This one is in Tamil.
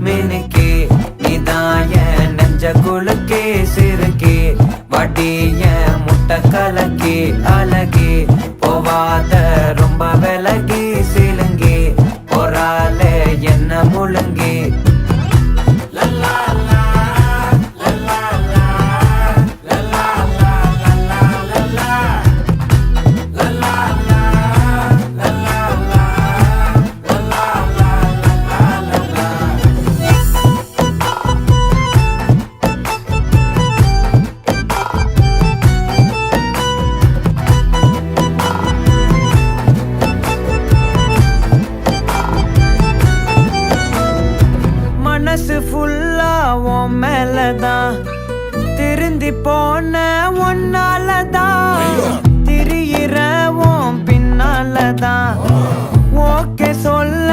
மினுக்கே நீதாய நெஞ்ச குலுக்கே சிறுக்கே வடிய முட்டை கலக்கே அழகே போவாத ரொம்ப விலகி சிலுங்கி பொறால என்ன முழுங்கி மனசு ஃபுல்லா உன் மேலதான் திருந்தி போன ஒன்னாலதான் திரியிற உன் பின்னாலதான் ஓகே சொல்ல